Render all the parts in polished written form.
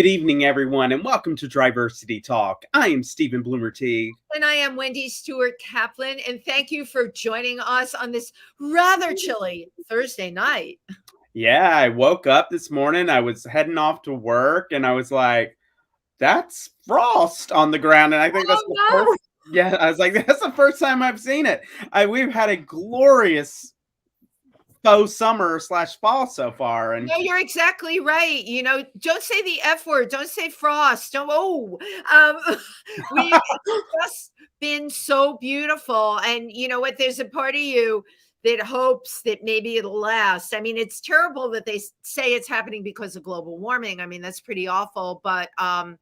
Good evening, everyone, and welcome to TriVersity Talk. I am Steven Bloomer-Teague. And I am Wendy Stewart Kaplan, and thank you for joining us on this rather chilly Thursday night. Yeah, I woke up this morning, I was heading off to work, and I was like, that's frost on the ground, and I think that's the first. Yeah, I was like, that's the first time I've seen it. We've had a glorious faux summer / fall so far. And no, you're exactly right. You know, don't say the F word. Don't say frost. We've just been so beautiful. And you know what? There's a part of you that hopes that maybe it'll last. I mean, it's terrible that they say it's happening because of global warming. I mean, that's pretty awful. But I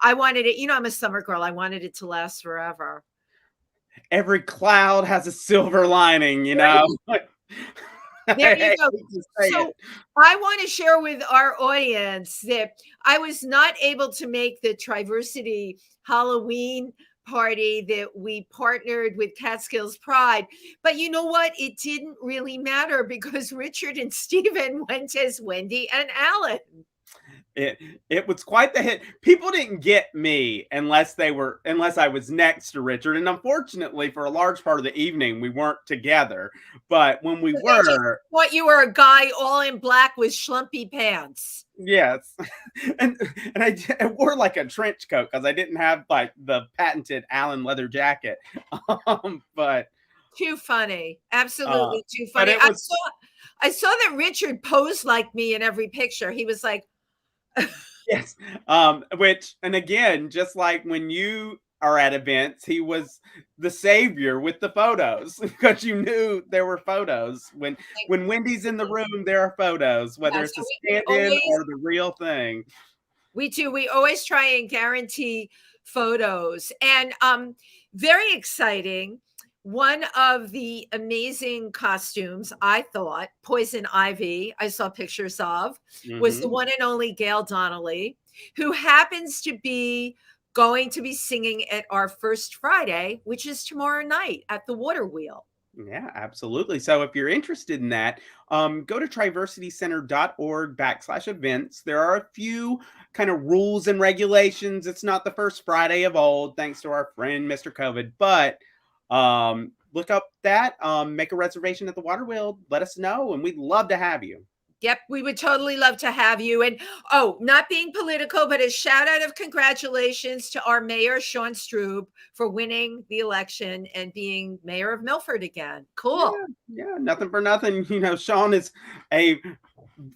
wanted it, you know, I'm a summer girl. I wanted it to last forever. Every cloud has a silver lining, you know. There you go. So I want to share with our audience that I was not able to make the TriVersity Halloween party that we partnered with Catskills Pride. But you know what? It didn't really matter because Richard and Steven went as Wendy and Alan. It was quite the hit. People didn't get me unless I was next to Richard. And unfortunately, for a large part of the evening, we weren't together. But when we were, what, you were a guy all in black with schlumpy pants. Yes. and I wore like a trench coat because I didn't have like the patented Allen leather jacket. But too funny. Absolutely too funny. I saw that Richard posed like me in every picture. He was like, yes. And again, just like when you are at events, he was the savior with the photos because you knew there were photos. When Wendy's in the room, there are photos, whether it's a stand-in or the real thing. We do. We always try and guarantee photos. And very exciting. One of the amazing costumes, I thought, Poison Ivy, I saw pictures of, was the one and only Gail Donnelly, who happens to be going to be singing at our First Friday, which is tomorrow night at the Water Wheel. Yeah, absolutely. So if you're interested in that, go to TriVersityCenter.org/events. There are a few kind of rules and regulations. It's not the first Friday of old, thanks to our friend, Mr. COVID, but look up that, make a reservation at the Water Wheel, let us know, and we'd love to have you. Yep, we would totally love to have you. And not being political, but a shout out of congratulations to our mayor, Sean Strube, for winning the election and being mayor of Milford again. Cool. Yeah, nothing for nothing. You know, Sean is a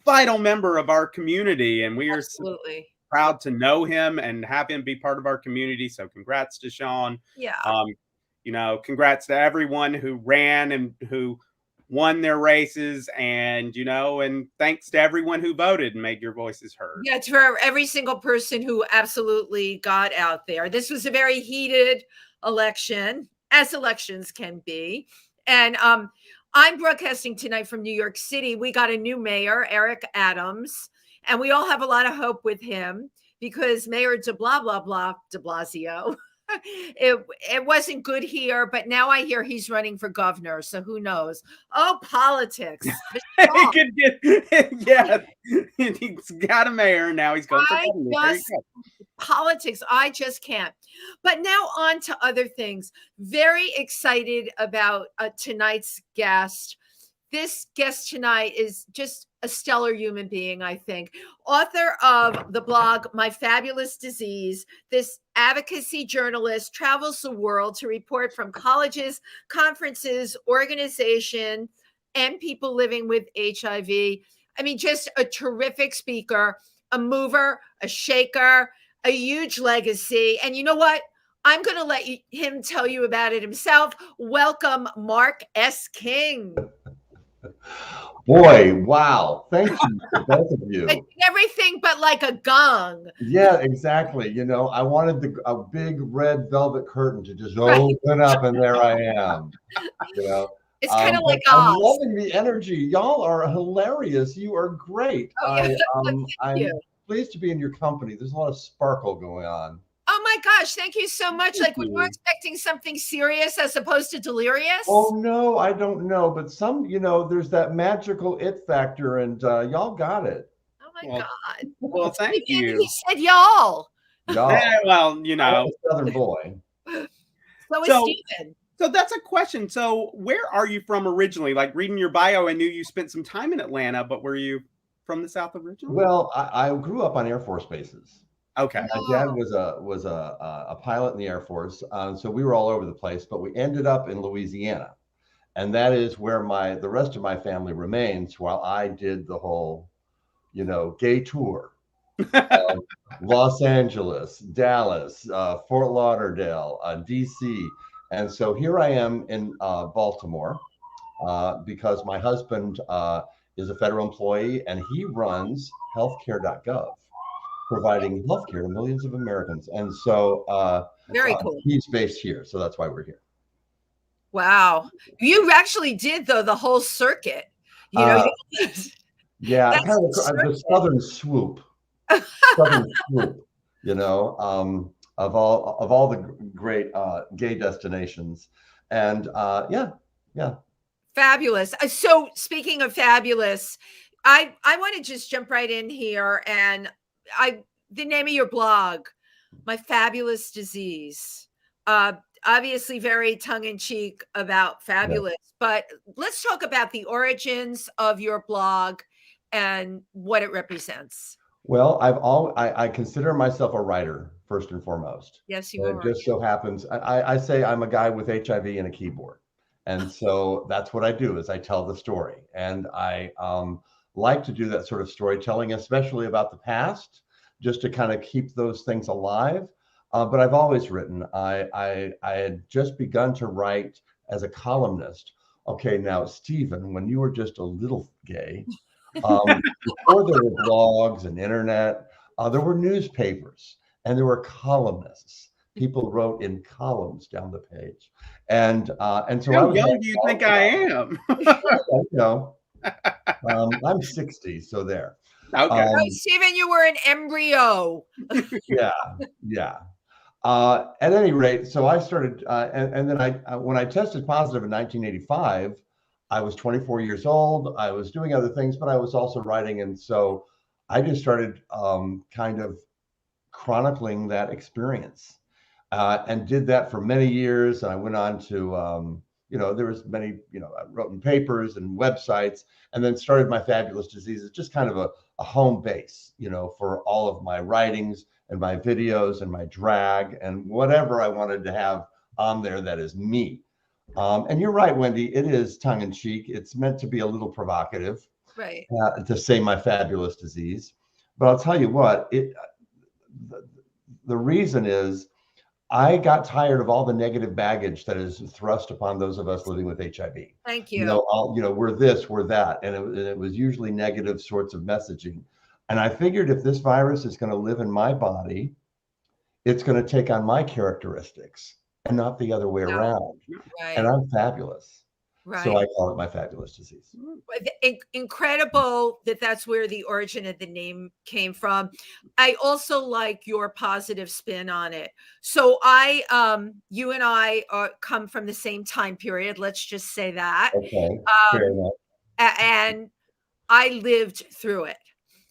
vital member of our community, and we are absolutely proud to know him and have him be part of our community. So congrats to Sean. Yeah. You know, congrats to everyone who ran and who won their races, and, you know, and thanks to everyone who voted and made your voices heard. Yeah, it's for every single person who absolutely got out there. This was a very heated election, as elections can be. And I'm broadcasting tonight from New York City. We got a new mayor, Eric Adams, and we all have a lot of hope with him because Mayor de Blasio, it wasn't good here, but now I hear he's running for governor, so who knows? Oh, politics. He could get, yeah, he's got a mayor, now he's going for governor. Politics, I just can't. But now on to other things. Very excited about tonight's guest. This guest tonight is just a stellar human being, I think. Author of the blog, My Fabulous Disease, this advocacy journalist travels the world to report from colleges, conferences, organization, and people living with HIV. I mean, just a terrific speaker, a mover, a shaker, a huge legacy. And you know what? I'm going to let him tell you about it himself. Welcome, Mark S. King. Boy, wow. Thank you to both of you. Everything but like a gong. Yeah, exactly. You know, I wanted a big red velvet curtain to just open up, and there I am. You know, it's kind of like I'm loving the energy. Y'all are hilarious. You are great. Oh, I'm pleased to be in your company. There's a lot of sparkle going on. Oh my gosh, thank you so much. Like we were expecting something serious as opposed to delirious. Oh no, I don't know. But some, you know, there's that magical it factor, and y'all got it. Oh my Well, God. well, thank He you. said y'all. Y'all, Well, I'm a Southern boy. So is So, Steven. so that's a question. So where are you from originally? Like reading your bio, I knew you spent some time in Atlanta, but were you from the South originally? Well, I grew up on Air Force bases. Okay. My dad was a pilot in the Air Force, so we were all over the place. But we ended up in Louisiana, and that is where the rest of my family remains. While I did the whole, gay tour, Los Angeles, Dallas, Fort Lauderdale, DC, and so here I am in Baltimore because my husband is a federal employee and he runs healthcare.gov, providing healthcare to millions of Americans. And so Very cool. he's based here. So that's why we're here. Wow. You actually did, though, the whole circuit. Yeah, That's kind of the southern swoop. Southern swoop, of all the great gay destinations. And yeah. Fabulous. So speaking of fabulous, I want to just jump right in here, and the name of your blog, My Fabulous Disease. Obviously very tongue-in-cheek about fabulous, but let's talk about the origins of your blog and what it represents. Well, I consider myself a writer first and foremost. Yes, you And are. it just so happens I say I'm a guy with HIV and a keyboard, and so that's what I do is I tell the story, and I like to do that sort of storytelling, especially about the past, just to kind of keep those things alive. But I've always written. I had just begun to write as a columnist. Okay, now Steven, when you were just a little gay. Before there were blogs and internet, there were newspapers and there were columnists. People wrote in columns down the page, and so How young do you think I am? I'm 60, so there. Okay. Steven, you were an embryo. Yeah. At any rate, so I started, and then when I tested positive in 1985, I was 24 years old. I was doing other things, but I was also writing, and so I just started kind of chronicling that experience, and did that for many years. And I went on to, there was many, I wrote in papers and websites, and then started My Fabulous Diseases, just kind of a home base, for all of my writings and my videos and my drag and whatever I wanted to have on there that is me. And you're right, Wendy, it is tongue in cheek. It's meant to be a little provocative, Right. to say My Fabulous Disease. But I'll tell you what, the reason is I got tired of all the negative baggage that is thrust upon those of us living with HIV. Thank you. We're this, we're that. And it was usually negative sorts of messaging. And I figured if this virus is going to live in my body, it's going to take on my characteristics and not the other way around. Right. And I'm fabulous. Right. So I call it My Fabulous Disease. Incredible that's where the origin of the name came from. I also like your positive spin on it. So you and I come from the same time period. Let's just say that. Okay. Fair enough. And I lived through it,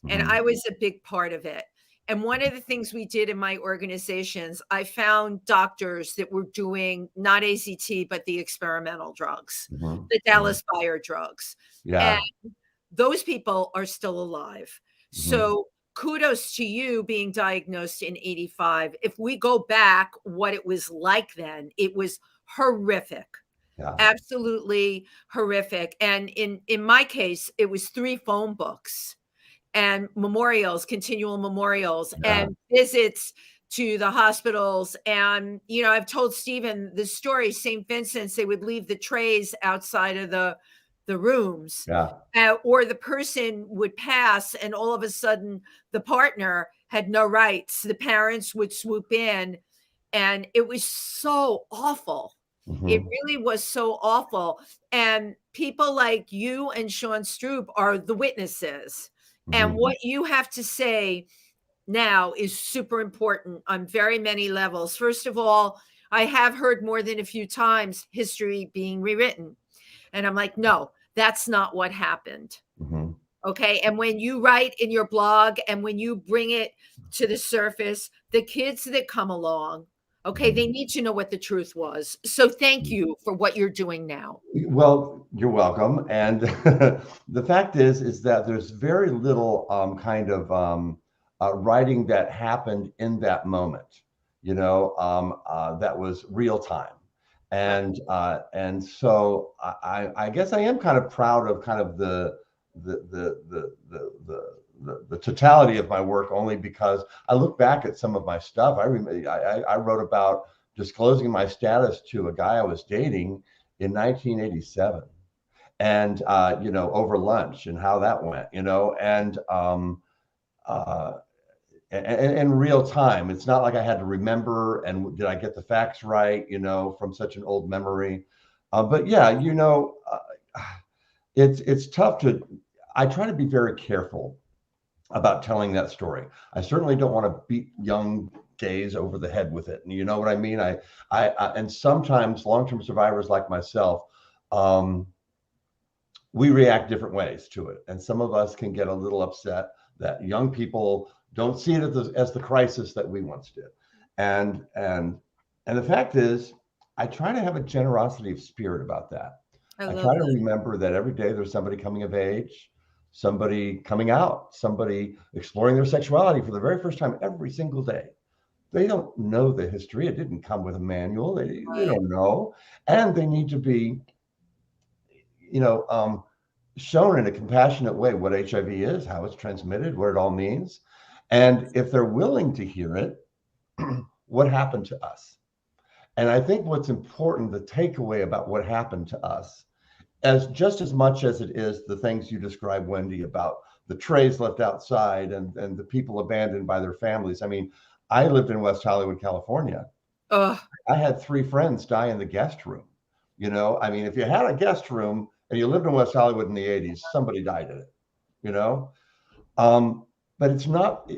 and Mhm. I was a big part of it. And one of the things we did in my organizations, I found doctors that were doing not AZT, but the experimental drugs, Mhm. the Dallas Fire drugs. Yeah. And those people are still alive. So kudos to you being diagnosed in 85. If we go back, what it was like then, it was horrific. Yeah. Absolutely horrific. And in my case, it was 3 phone books and memorials, continual memorials, and visits to the hospitals. And, I've told Steven the story, St. Vincent's, they would leave the trays outside of the rooms, or the person would pass and all of a sudden the partner had no rights. The parents would swoop in, and it was so awful. It really was so awful. And people like you and Sean Stroop are the witnesses. And what you have to say now is super important on very many levels. First of all, I have heard more than a few times history being rewritten. And I'm like, no, that's not what happened. Okay. And when you write in your blog and when you bring it to the surface, the kids that come along, okay, they need to know what the truth was. So thank you for what you're doing now. Well, you're welcome. And the fact is that there's very little writing that happened in that moment, that was real time. And so I guess I am kind of proud of kind of the totality of my work, only because I look back at some of my stuff. I wrote about disclosing my status to a guy I was dating in 1987, and over lunch, and how that went, and in real time. It's not like I had to remember and did I get the facts right, from such an old memory. But yeah, it's tough to. I try to be very careful about telling that story. I certainly don't want to beat young gays over the head with it. And you know what I mean? I and sometimes long-term survivors like myself, we react different ways to it. And some of us can get a little upset that young people don't see it as the crisis that we once did. And the fact is, I try to have a generosity of spirit about that. I try to remember that every day there's somebody coming of age, somebody coming out, somebody exploring their sexuality for the very first time every single day. They don't know the history. It didn't come with a manual. They don't know. And they need to be, shown in a compassionate way what HIV is, how it's transmitted, what it all means. And if they're willing to hear it, what happened to us? And I think what's important, the takeaway about what happened to us, just as much as it is the things you described, Wendy, about the trays left outside and the people abandoned by their families. I mean, I lived in West Hollywood, California. I had 3 friends die in the guest room. I mean, if you had a guest room and you lived in West Hollywood in the 80s, somebody died in it, but it's not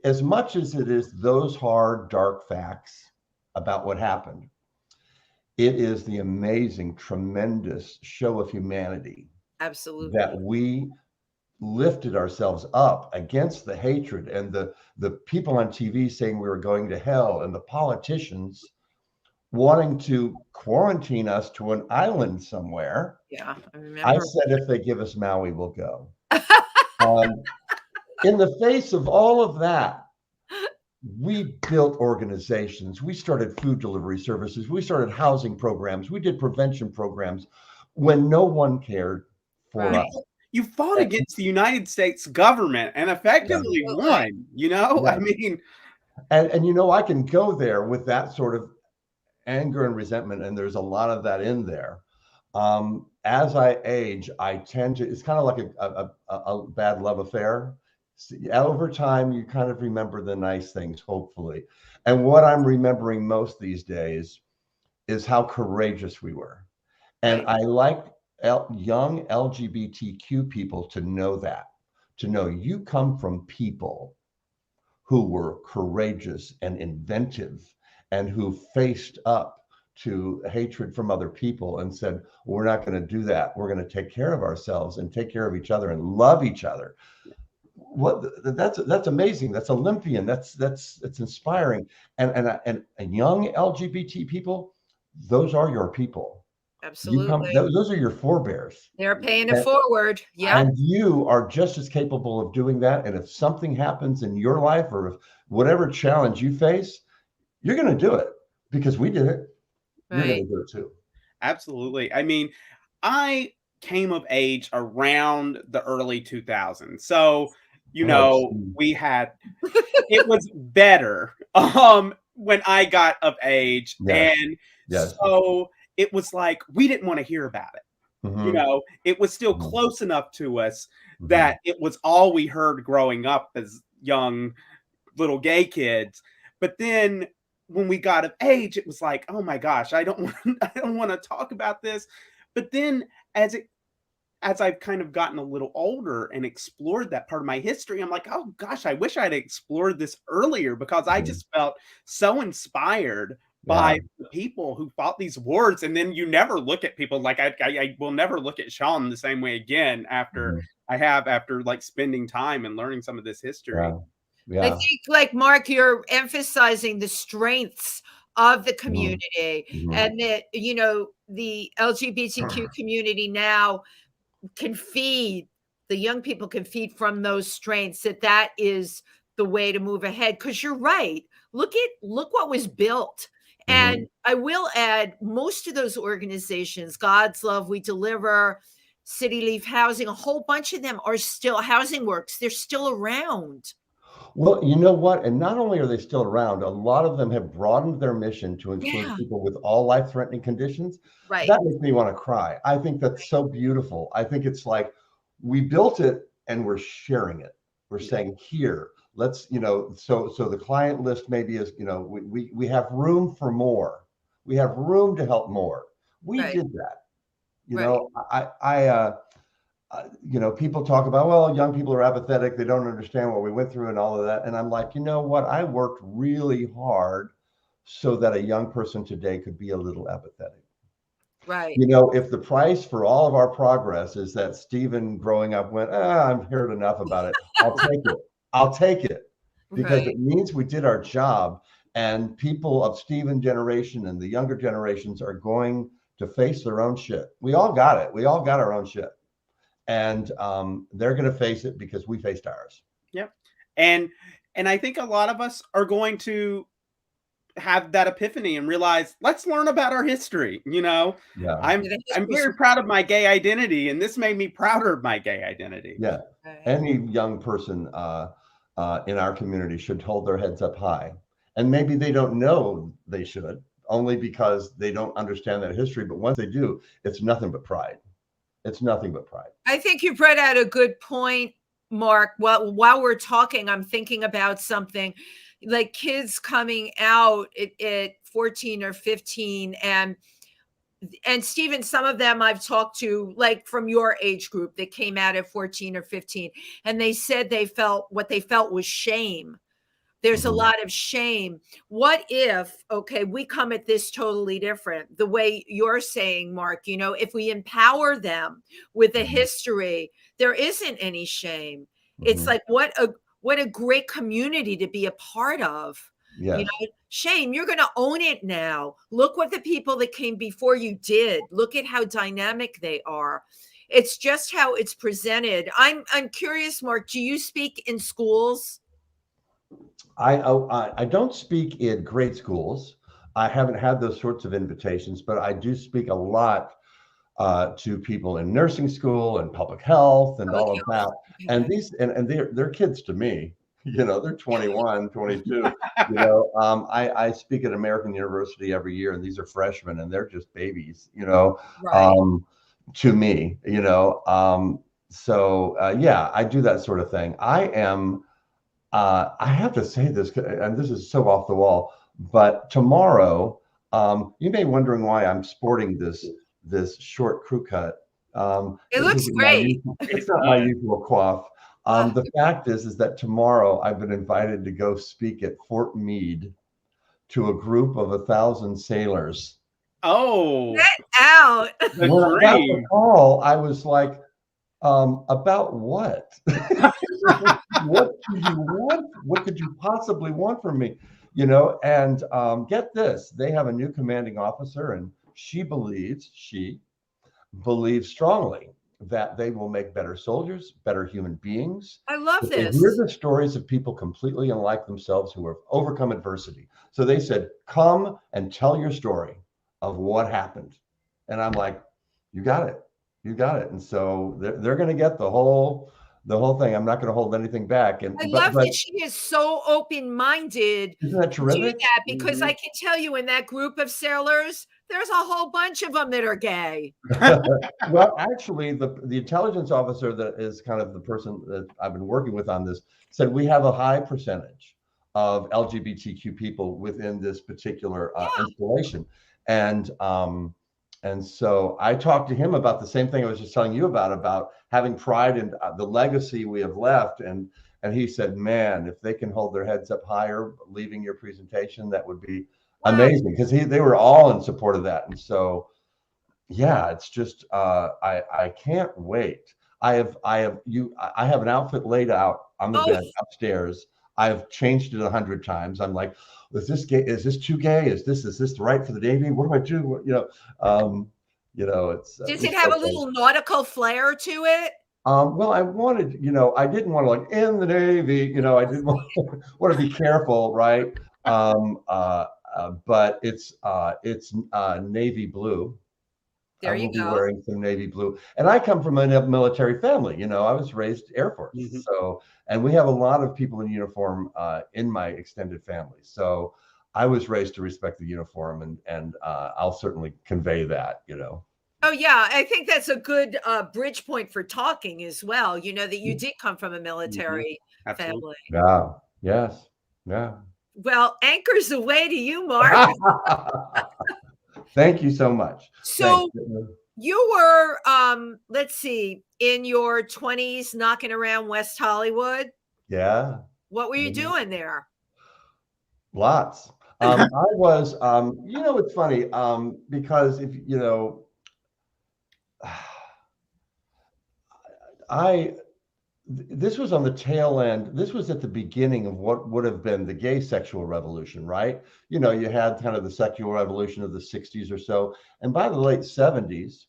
as much as it is those hard, dark facts about what happened. It is the amazing, tremendous show of humanity. Absolutely. That we lifted ourselves up against the hatred and the people on TV saying we were going to hell, and the politicians wanting to quarantine us to an island somewhere. Yeah, I remember. I said, if they give us Maui, we'll go. In the face of all of that, we built organizations. We started food delivery services. We started housing programs. We did prevention programs when no one cared for us. You fought against the United States government and effectively won, I mean. And I can go there with that sort of anger and resentment, and there's a lot of that in there. As I age, I tend to, it's kind of like a bad love affair. Over time, you kind of remember the nice things, hopefully. And what I'm remembering most these days is how courageous we were. And I like young LGBTQ people to know that, to know you come from people who were courageous and inventive and who faced up to hatred from other people and said, we're not going to do that. We're going to take care of ourselves and take care of each other and love each other. That's amazing. That's Olympian. That's inspiring. And young LGBT people, those are your people. Absolutely. Those are your forebears. They're paying it forward. Yeah. And you are just as capable of doing that. And if something happens in your life, or if whatever challenge you face, you're going to do it because we did it. You're going to do it too. Absolutely. I mean, I came of age around the early 2000s. So, we had, it was better when I got of age. Yes. And yes. so it was like, we didn't want to hear about it. Mm-hmm. It was still close enough to us that it was all we heard growing up as young little gay kids. But then when we got of age, it was like, oh my gosh, I don't want to talk about this. But then as I've kind of gotten a little older and explored that part of my history, I'm like, oh gosh, I wish I'd explored this earlier, because I just felt so inspired by the people who fought these wars. And then you never look at people like I will never look at Sean the same way again after I have after like spending time and learning some of this history. Yeah. I think, like Mark, you're emphasizing the strengths of the community, and that, you know, the LGBTQ community now can feed, the young people can feed from those strengths, that is the way to move ahead. Because you're right. Look what was built. And I will add, most of those organizations, God's Love, We Deliver, City Leaf Housing, a whole bunch of them are still, Housing Works, they're still around. Well, you know what? And not only are they still around, a lot of them have broadened their mission to include people with all life-threatening conditions. Right. That makes me want to cry. I think that's so beautiful. I think it's like we built it and we're sharing it. We're saying, here, let's, you know, so the client list maybe is, you know, we have room for more. We have room to help more. We did that. You know, you know, people talk about, well, young people are apathetic. They don't understand what we went through and all of that. And I'm like, you know what? I worked really hard so that a young person today could be a little apathetic. Right. You know, if the price for all of our progress is that Steven growing up went, I've heard enough about it, I'll take it. I'll take it, because it means we did our job, and people of Steven generation and the younger generations are going to face their own shit. We all got it. We all got our own shit. And they're going to face it because we faced ours. Yep. And I think a lot of us are going to have that epiphany and realize, let's learn about our history. You know, I'm very proud of my gay identity, and this made me prouder of my gay identity. Yeah. Any young person in our community should hold their heads up high. And maybe they don't know they should, only because they don't understand that history. But once they do, it's nothing but pride. It's nothing but pride. I think you brought out a good point, Mark. While we're talking, I'm thinking about something like kids coming out at 14 or 15, and Steven, some of them I've talked to, like from your age group, that came out at 14 or 15, and they said what they felt was shame. There's a lot of shame. What if, okay, we come at this totally different, the way you're saying, Mark, you know, if we empower them with a history, there isn't any shame. It's like, what a great community to be a part of. Yes. You know, shame, you're going to own it now. Look what the people that came before you did. Look at how dynamic they are. It's just how it's presented. I'm curious, Mark, do you speak in schools? I don't speak in grade schools. I haven't had those sorts of invitations, but I do speak a lot to people in nursing school and public health and all of that. And they're kids to me. You know, they're 21, 22. You know, I speak at American University every year, and these are freshmen, and they're just babies. You know, to me. You know, yeah, I do that sort of thing. I have to say this, and this is so off the wall, but tomorrow, you may be wondering why I'm sporting this short crew cut. It looks great. It's not my usual coif. The fact is that tomorrow I've been invited to go speak at Fort Meade to a group of 1,000 sailors. Oh, get out! When I got the call, I was like, about what? What do you want? What could you possibly want from me? You know, and get this, they have a new commanding officer, and she believes strongly that they will make better soldiers, better human beings. I love this. Hear the stories of people completely unlike themselves who have overcome adversity. So they said, come and tell your story of what happened. And I'm like, you got it. You got it. And so they're going to get the whole thing. I'm not going to hold anything back. And I love that she is so open-minded. Isn't that terrific? To do that, because I can tell you, in that group of sailors, there's a whole bunch of them that are gay. Well, actually, the intelligence officer that is kind of the person that I've been working with on this said we have a high percentage of LGBTQ people within this particular installation. And so I talked to him about the same thing I was just telling you about having pride in the legacy we have left. And he said, man, if they can hold their heads up higher, leaving your presentation, that would be amazing, because they were all in support of that. And so, yeah, it's just, I can't wait. I have an outfit laid out on the bed upstairs. I've changed it 100 times. I'm like, is this gay? Is this too gay? Is this right for the Navy? What do I do? It's. Does it have a little nautical flair to it? Well, I wanted, I didn't want to like in the Navy, I didn't want to be careful, right? But it's navy blue. There you go. I will be wearing some navy blue, and I come from a military family. I was raised Air Force, so and we have a lot of people in uniform in my extended family. So I was raised to respect the uniform, and I'll certainly convey that. Oh, yeah. I think that's a good bridge point for talking as well. That you did come from a military family. Yeah. Yes. Yeah. Well, anchors away to you, Mark. Thank you so much. So you were, let's see, in your 20s knocking around West Hollywood. Yeah. What were you doing there? Lots. I was, it's funny because if, this was on the tail end. This was at the beginning of what would have been the gay sexual revolution, right? You had kind of the sexual revolution of the 60s or so. And by the late 70s,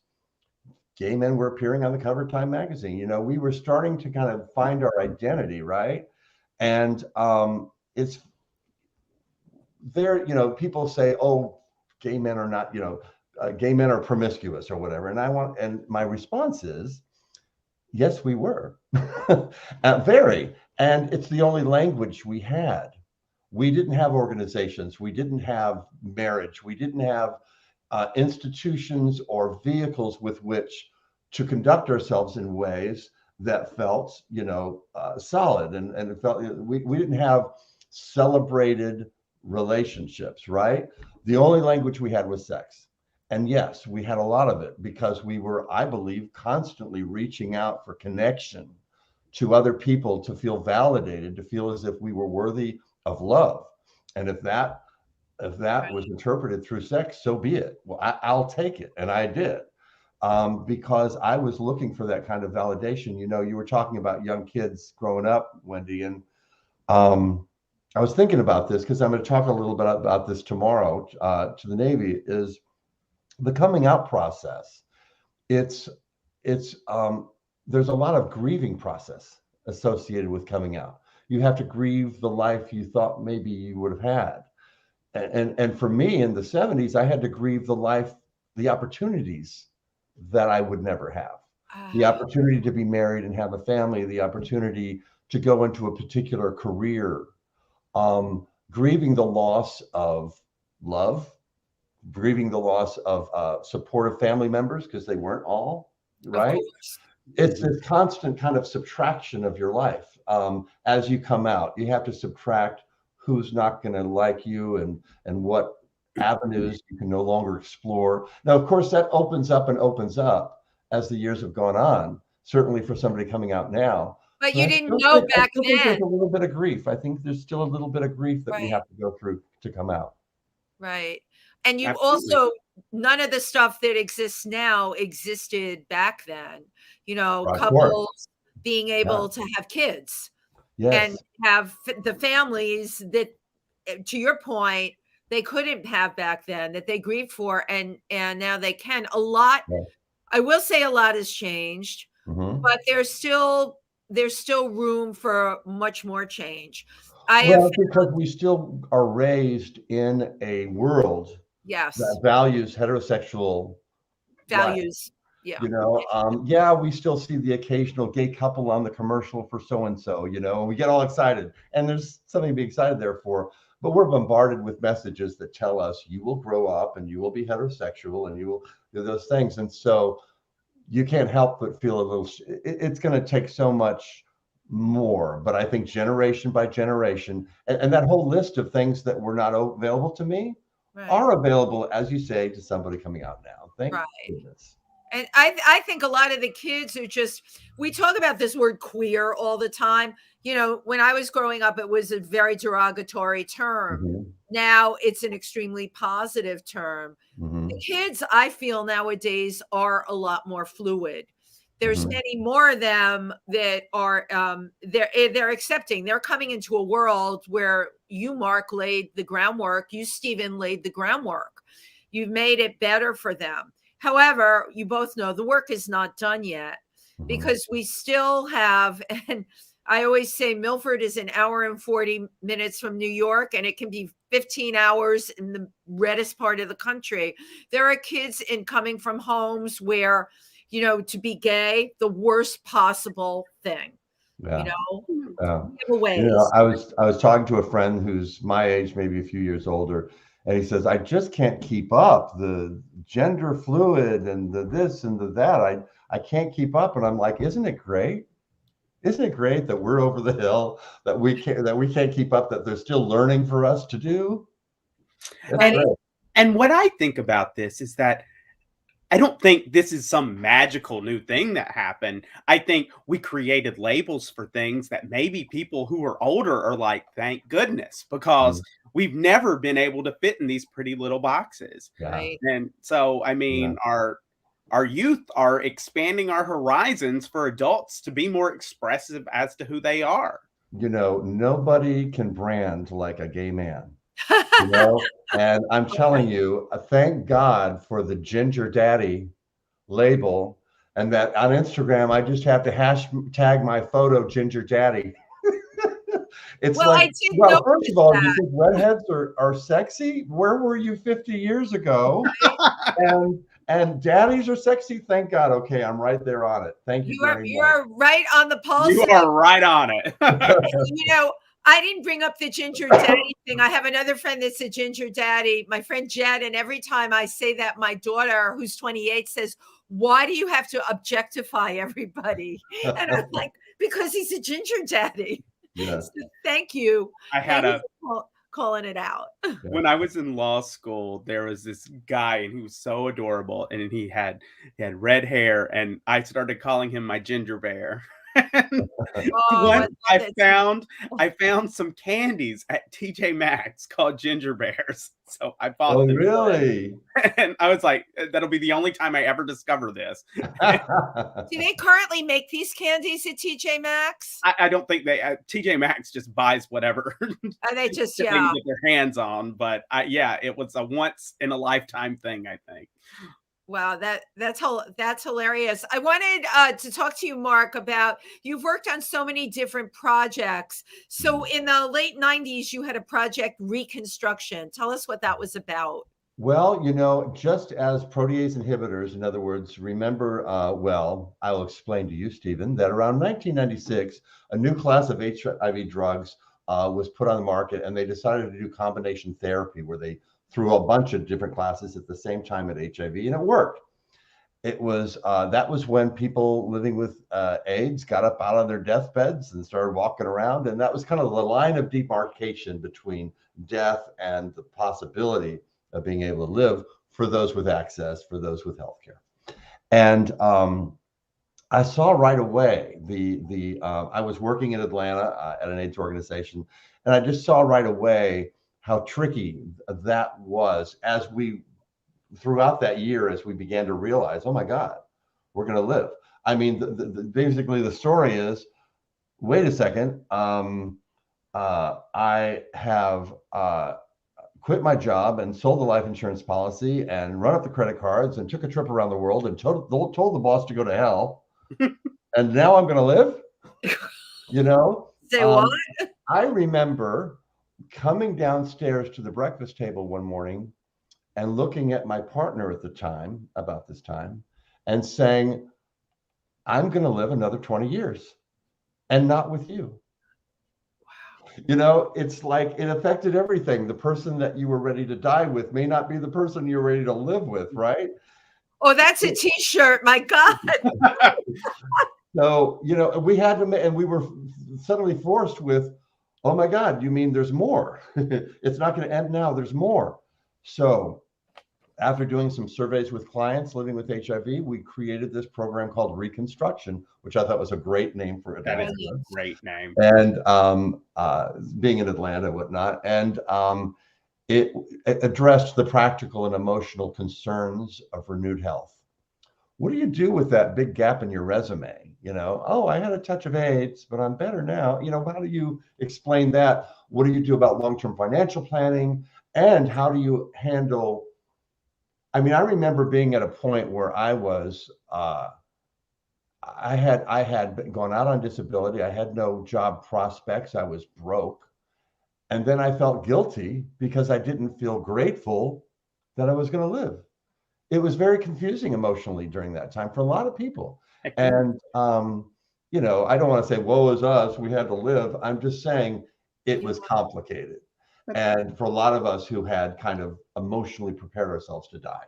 gay men were appearing on the cover of Time magazine. We were starting to kind of find our identity, right? And it's there, people say, oh, gay men are not, gay men are promiscuous or whatever. And my response is, yes, we were. Very. And it's the only language we had. We didn't have organizations. We didn't have marriage. We didn't have institutions or vehicles with which to conduct ourselves in ways that felt, solid. And it felt, we didn't have celebrated relationships, right? The only language we had was sex. And yes, we had a lot of it because we were, I believe, constantly reaching out for connection to other people, to feel validated, to feel as if we were worthy of love. And if that was interpreted through sex, so be it. Well, I'll take it. And I did. Because I was looking for that kind of validation. You were talking about young kids growing up, Wendy, and I was thinking about this because I'm going to talk a little bit about this tomorrow to the Navy, is the coming out process. It's there's a lot of grieving process associated with coming out. You have to grieve the life you thought maybe you would have had. And for me in the 70s, I had to grieve the opportunities that I would never have. The opportunity to be married and have a family, the opportunity to go into a particular career, grieving the loss of love, grieving the loss of supportive family members because they weren't all, right? It's this constant kind of subtraction of your life. As you come out, you have to subtract who's not going to like you and what avenues you can no longer explore. Now, of course, that opens up as the years have gone on, certainly for somebody coming out now. But you didn't know back then. There's a little bit of grief. I think there's still a little bit of grief that we have to go through to come out. Right. And you also, none of the stuff that exists now existed back then. Couples being able to have kids and have the families that, to your point, they couldn't have back then, that they grieved for, and now they can. A lot, I will say a lot has changed, but there's still room for much more change. Because we still are raised in a world that values heterosexual values. Life. We still see the occasional gay couple on the commercial for so-and-so, and we get all excited, and there's something to be excited there for. But we're bombarded with messages that tell us you will grow up and you will be heterosexual and you will do those things. And so you can't help but feel a little, it's going to take so much more. But I think generation by generation, and that whole list of things that were not available to me are available, as you say, to somebody coming out now. Thank goodness. And I think a lot of the kids are we talk about this word queer all the time. When I was growing up, it was a very derogatory term. Now it's an extremely positive term. The kids, I feel nowadays, are a lot more fluid. There's many more of them that are they're accepting. They're coming into a world where you, Mark, laid the groundwork. You, Steven, laid the groundwork. You've made it better for them. However, you both know the work is not done yet, because we still have, and I always say Milford is an hour and 40 minutes from New York, and it can be 15 hours in the reddest part of the country. There are kids coming from homes where, you know, to be gay, the worst possible thing. Yeah. You know, ways. You know, I was talking to a friend who's my age, maybe a few years older, and he says, I just can't keep up the gender fluid and the this and the that. I can't keep up. And I'm like, isn't it great? Isn't it great that we're over the hill, that we can't keep up, that there's still learning for us to do? And what I think about this is that I don't think this is some magical new thing that happened. I think we created labels for things that maybe people who are older are like, thank goodness, because we've never been able to fit in these pretty little boxes. Right. And so, I mean, our youth are expanding our horizons for adults to be more expressive as to who they are. You know, nobody can brand like a gay man. You know, and I'm telling you, thank God for the Ginger Daddy label, and that on Instagram I just have to hashtag my photo Ginger Daddy. It's like, well, first of all, you think redheads are sexy? Where were you 50 years ago? And daddies are sexy. Thank God. Okay, I'm right there on it. Thank you. You are right on the pulse. You are right on it. You know, I didn't bring up the ginger daddy thing. I have another friend that's a ginger daddy, my friend Jed. And every time I say that, my daughter, who's 28, says, why do you have to objectify everybody? And I'm like, because he's a ginger daddy. Yes. So thank you. I had calling it out. When I was in law school, there was this guy, and he was so adorable, and he had red hair, and I started calling him my ginger bear. Once I found some candies at TJ Maxx called ginger bears, so I bought them. Really? And I was like, that'll be the only time I ever discover this. Do they currently make these candies at TJ Maxx? I don't think they. TJ Maxx just buys whatever. They just they can get their hands on. But it was a once in a lifetime thing, I think. Wow, that's hilarious. I wanted to talk to you, Mark, about, you've worked on so many different projects. So in the late 90s, you had a project, Reconstruction. Tell us what that was about. Well, you know, just as protease inhibitors, in other words, remember, I'll explain to you, Steven, that around 1996, a new class of HIV drugs was put on the market, and they decided to do combination therapy where they threw a bunch of different classes at the same time at HIV, and it worked. It was that was when people living with AIDS got up out of their deathbeds and started walking around, and that was kind of the line of demarcation between death and the possibility of being able to live for those with access, for those with healthcare. And I saw right away I was working in Atlanta at an AIDS organization, and I just saw right away how tricky that was throughout that year, as we began to realize, oh my God, we're going to live. I mean, basically the story is, wait a second, I have quit my job and sold the life insurance policy and run up the credit cards and took a trip around the world and told the boss to go to hell. And now I'm going to live, you know? Say what? I remember coming downstairs to the breakfast table one morning and looking at my partner at the time, about this time, and saying, I'm going to live another 20 years and not with you. Wow. You know, it's like it affected everything. The person that you were ready to die with may not be the person you're ready to live with, right? Oh, that's a t-shirt. My God. So, you know, we had to, and we were suddenly forced with, oh my God, you mean there's more? It's not going to end now. There's more. So after doing some surveys with clients living with HIV, we created this program called Reconstruction, which I thought was a great name for it. That is a great name. And being in Atlanta and whatnot. And it addressed the practical and emotional concerns of renewed health. what do you do with that big gap in your resume? You know, oh, I had a touch of AIDS, but I'm better now. You know, how do you explain that? What do you do about long-term financial planning? And how do you handle, I mean, I remember being at a point where I was, I had gone out on disability. I had no job prospects. I was broke. And then I felt guilty because I didn't feel grateful that I was going to live. It was very confusing emotionally during that time for a lot of people. And, you know, I don't want to say, woe is us, we had to live. I'm just saying it was complicated. And for a lot of us who had kind of emotionally prepared ourselves to die.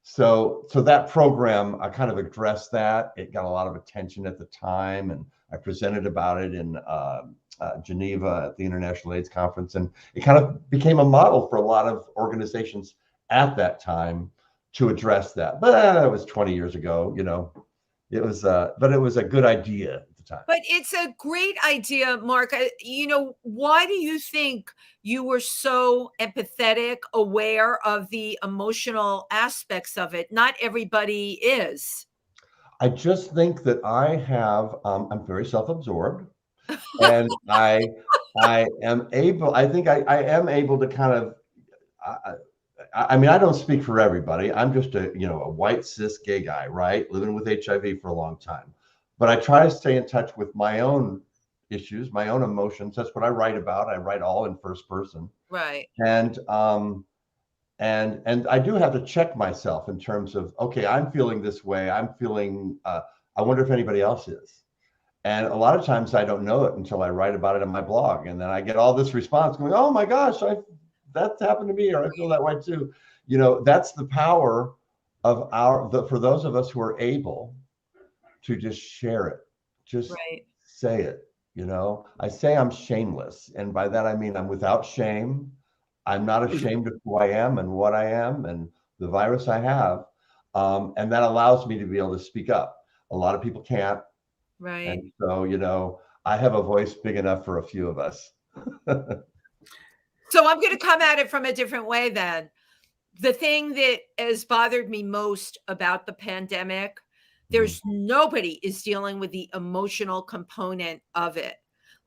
So that program, I kind of addressed that. It got a lot of attention at the time, and I presented about it in Geneva at the International AIDS Conference, and it kind of became a model for a lot of organizations at that time to address that. But it was 20 years ago, you know. It was, but it was a good idea at the time. But it's a great idea, Mark. You know, why do you think you were so empathetic, aware of the emotional aspects of it? Not everybody is. I just think that I have, I'm very self-absorbed, and I am able, I think I am able to kind of, I mean, I don't speak for everybody. I'm just a, you know, a white cis gay guy, right? Living with HIV for a long time. But I try to stay in touch with my own issues, my own emotions. That's what I write about. I write all in first person. Right. And I do have to check myself in terms of, okay, I'm feeling this way. I'm feeling, I wonder if anybody else is. And a lot of times I don't know it until I write about it on my blog. And then I get all this response going, oh my gosh, that's happened to me, or I feel that way too. You know, that's the power of for those of us who are able to just share it, just say it. You know, I say I'm shameless. And by that, I mean, I'm without shame. I'm not ashamed of who I am and what I am and the virus I have. And that allows me to be able to speak up. A lot of people can't. Right. And so, you know, I have a voice big enough for a few of us. So I'm going to come at it from a different way then. The thing that has bothered me most about the pandemic, there's nobody is dealing with the emotional component of it.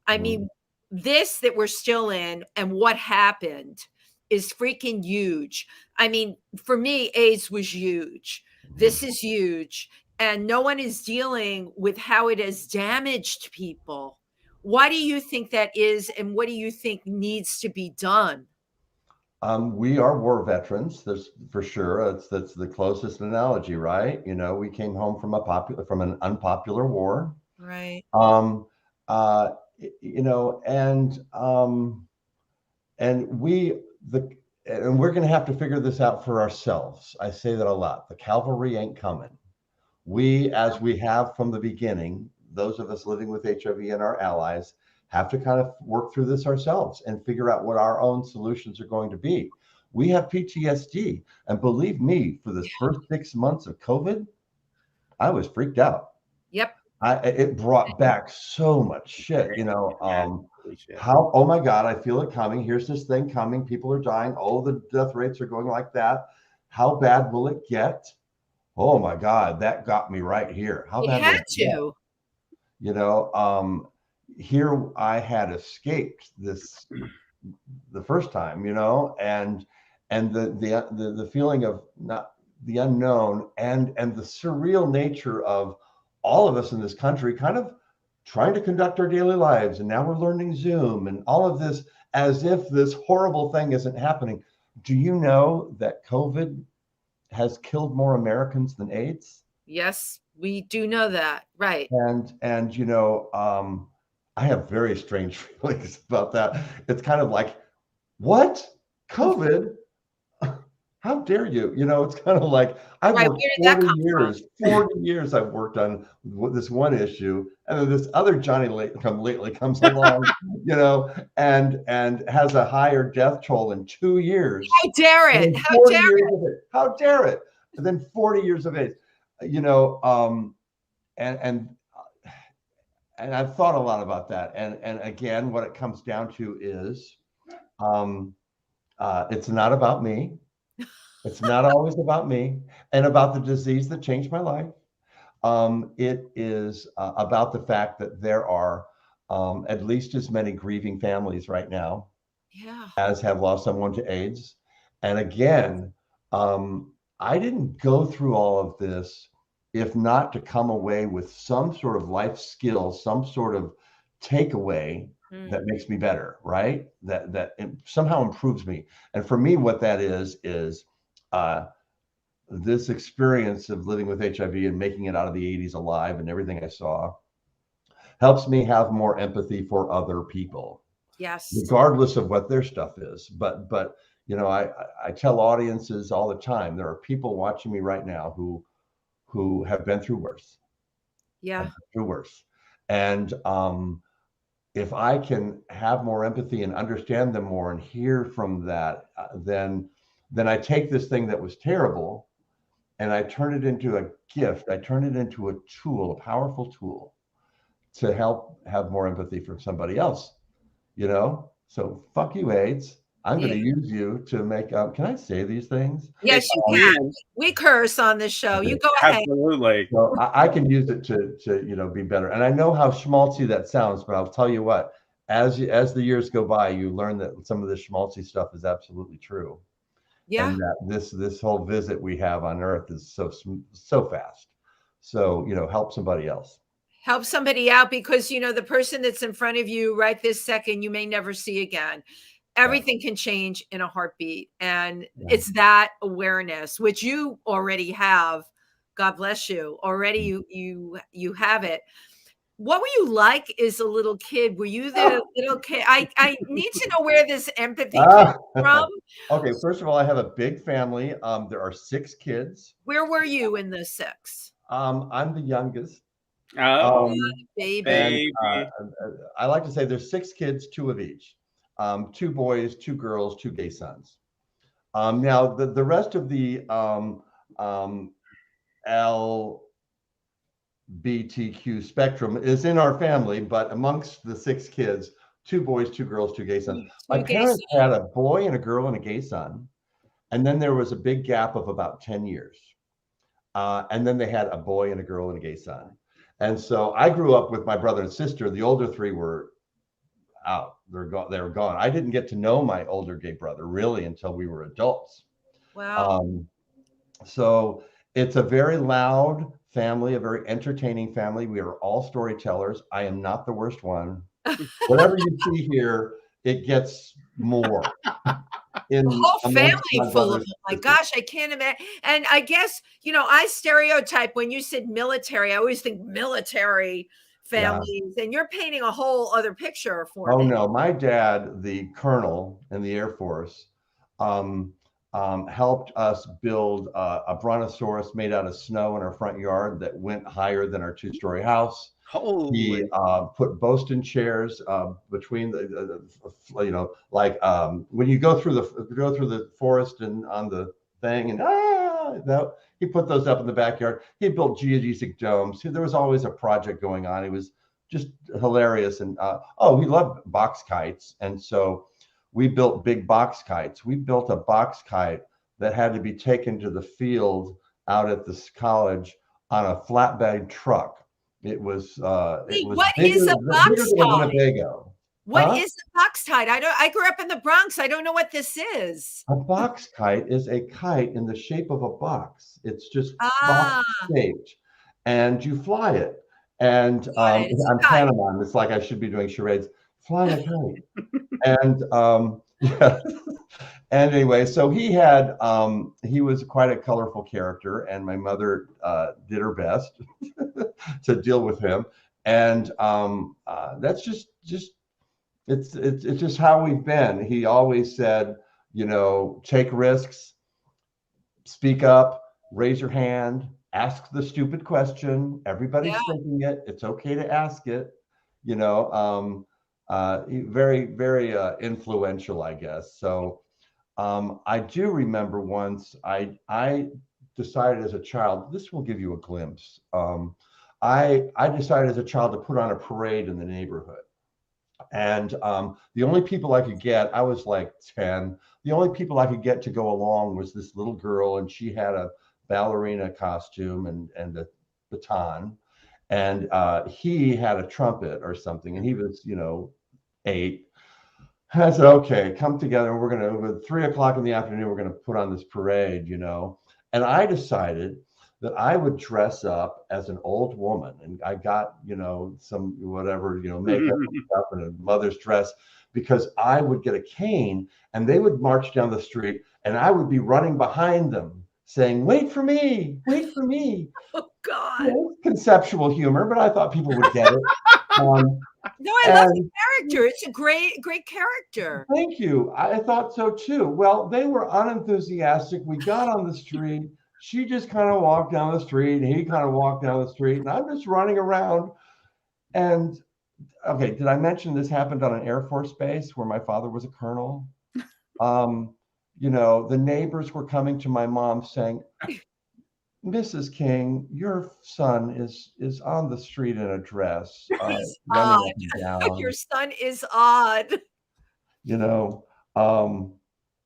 I mean, this that we're still in and what happened is freaking huge. I mean, for me, AIDS was huge. This is huge. And no one is dealing with how it has damaged people. Why do you think that is? And what do you think needs to be done? We are war veterans. There's for sure. That's the closest analogy, right? You know, we came home from an unpopular war. Right. You know, and we're going to have to figure this out for ourselves. I say that a lot. The cavalry ain't coming. We, as we have from the beginning, those of us living with HIV and our allies, have to kind of work through this ourselves and figure out what our own solutions are going to be. We have PTSD. And believe me, for the first 6 months of COVID, I was freaked out. Yep. It brought back so much shit, you know, oh my God, I feel it coming. Here's this thing coming. People are dying. Oh, the death rates are going like that. How bad will it get? Oh my God, that got me right here. How bad had to. You know, here I had escaped this the first time, you know, and the feeling of not the unknown and the surreal nature of all of us in this country kind of trying to conduct our daily lives. And now we're learning Zoom and all of this as if this horrible thing isn't happening. Do you know that COVID has killed more Americans than AIDS? Yes, we do know that. Right. And you know, I have very strange feelings about that. It's kind of like, what? COVID? How dare you? You know, it's kind of like I've worked 40 years. 40 years I've worked on this one issue, and then this other Johnny lately comes along, you know, and has a higher death toll in 2 years. How dare it? How dare it? How dare it? And then 40 years of age, you know, and I've thought a lot about that. And again, what it comes down to is, it's not about me. It's not always about me and about the disease that changed my life. It is about the fact that there are at least as many grieving families right now Yeah. as have lost someone to AIDS. And again, I didn't go through all of this if not to come away with some sort of life skill, some sort of takeaway that makes me better, right? That somehow improves me. And for me, what that is this experience of living with HIV and making it out of the 80s alive and everything I saw helps me have more empathy for other people, Yes. regardless of what their stuff is. But you know, I tell audiences all the time, there are people watching me right now who have been through worse. Yeah. Through worse. And if I can have more empathy and understand them more and hear from that, then I take this thing that was terrible and I turn it into a gift. I turn it into a tool, a powerful tool to help have more empathy from somebody else, you know? So fuck you, AIDS. I'm going to use you to make up. Can I say these things? Yes, you can. We curse on this show. You go ahead. Absolutely. So I can use it to you know, be better. And I know how schmaltzy that sounds, but I'll tell you what, as the years go by, you learn that some of this schmaltzy stuff is absolutely true. Yeah. And that this whole visit we have on Earth is so fast. So, you know, help somebody else. Help somebody out, because you know the person that's in front of you right this second you may never see again. Everything can change in a heartbeat, and it's that awareness which you already have. God bless you. Already you have it. What were you like as a little kid? Were you the little kid? I need to know where this empathy comes from. Okay, first of all, I have a big family. There are 6 kids. Where were you in the 6? I'm the youngest. Oh, baby. And, I like to say there's 6 kids, 2 of each. 2 boys, 2 girls, 2 gay sons. Now the rest of the LGBTQ spectrum is in our family, but amongst the 6 kids, 2 boys, 2 girls, 2 gay sons. My parents had a boy and a girl and a gay son, and then there was a big gap of about 10 years. And then they had a boy and a girl and a gay son. And so I grew up with my brother and sister. The older 3 were out. They were gone. I didn't get to know my older gay brother really until we were adults. Wow. So it's a very loud family, a very entertaining family. We are all storytellers. I am not the worst one. Whatever you see here, it gets more. The whole family full of them. My gosh, I can't imagine. And I guess, you know, I stereotype when you said military, I always think military families, and you're painting a whole other picture for me. Oh no, my dad, the colonel in the Air Force, helped us build a brontosaurus made out of snow in our front yard that went higher than our 2-story house. Holy. He put Boston chairs between the you know, like when you go through the forest and on the thing, and he put those up in the backyard. He built geodesic domes. There was always a project going on. He was just hilarious. And he loved box kites. And so we built big box kites. We built a box kite that had to be taken to the field out at this college on a flatbed truck. It was what is a box kite? What is a box kite? I grew up in the Bronx. I don't know what this is. A box kite is a kite in the shape of a box. It's just box shaped, and you fly it. And I'm pantomime. It's like I should be doing charades. Flying a kite. And yeah. And anyway, so he was quite a colorful character, and my mother did her best to deal with him. And that's just it's just how we've been. He always said, you know, take risks, speak up, raise your hand, ask the stupid question. Everybody's thinking it. It's okay to ask it. You know, very, very influential, I guess. So I do remember once I decided as a child, this will give you a glimpse. I decided as a child to put on a parade in the neighborhood. And the only people I could get, I was like 10, the only people I could get to go along was this little girl, and she had a ballerina costume and a baton. And he had a trumpet or something, and he was, 8. I said, okay, come together. We're going to, at 3 o'clock in the afternoon, we're going to put on this parade, And I decided that I would dress up as an old woman. And I got, some whatever, makeup and stuff and a mother's dress, because I would get a cane and they would march down the street and I would be running behind them saying, wait for me, wait for me. Oh, God. Conceptual humor, but I thought people would get it. No, I love the character. It's a great character. Thank you. I thought so too. Well, they were unenthusiastic. We got on the street. She just kind of walked down the street, and he kind of walked down the street, and I'm just running around. And okay, did I mention this happened on an Air Force base where my father was a colonel? The neighbors were coming to my mom saying, Mrs. King, your son is on the street in a dress. He's odd. Your son is odd.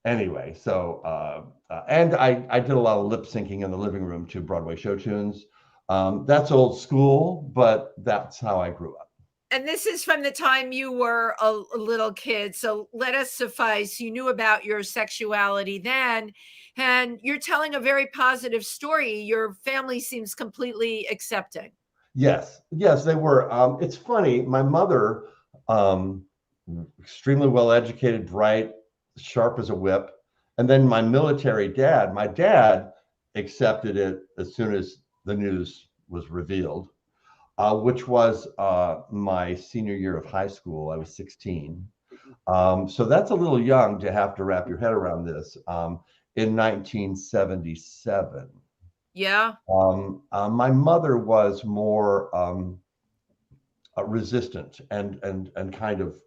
Anyway, so and I did a lot of lip syncing in the living room to Broadway show tunes. That's old school, but that's how I grew up. And this is from the time you were a little kid. So let us suffice, you knew about your sexuality then, and you're telling a very positive story. Your family seems completely accepting. Yes, they were. It's funny. My mother, extremely well educated, bright, sharp as a whip. And then my military dad, my dad accepted it as soon as the news was revealed, which was my senior year of high school. I was 16. So that's a little young to have to wrap your head around this. In 1977. Yeah. My mother was more resistant and kind of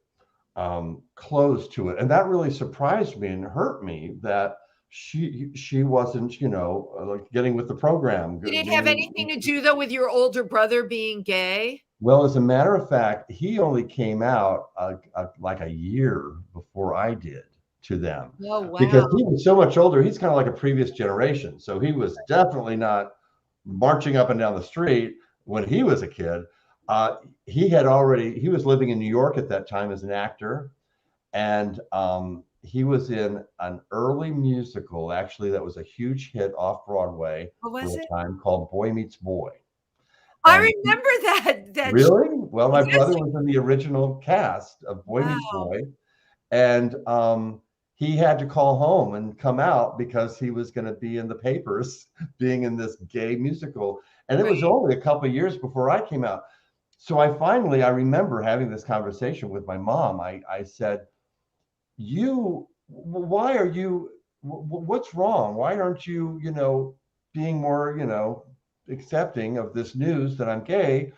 closed to it, and that really surprised me and hurt me that she wasn't, like getting with the program. Did it have anything to do though with your older brother being gay? Well, as a matter of fact, he only came out like a year before I did to them. Oh, wow. Because he was so much older. He's kind of like a previous generation, so he was definitely not marching up and down the street when he was a kid. He was living in New York at that time as an actor, and he was in an early musical, actually, that was a huge hit off Broadway what was at it? the time, called Boy Meets Boy. I remember that. Really? Well, my brother was in the original cast of Boy Meets Boy, and he had to call home and come out because he was going to be in the papers being in this gay musical. And it was only a couple of years before I came out. So I remember having this conversation with my mom. I said, why are you, what's wrong? Why aren't you, being more, accepting of this news that I'm gay?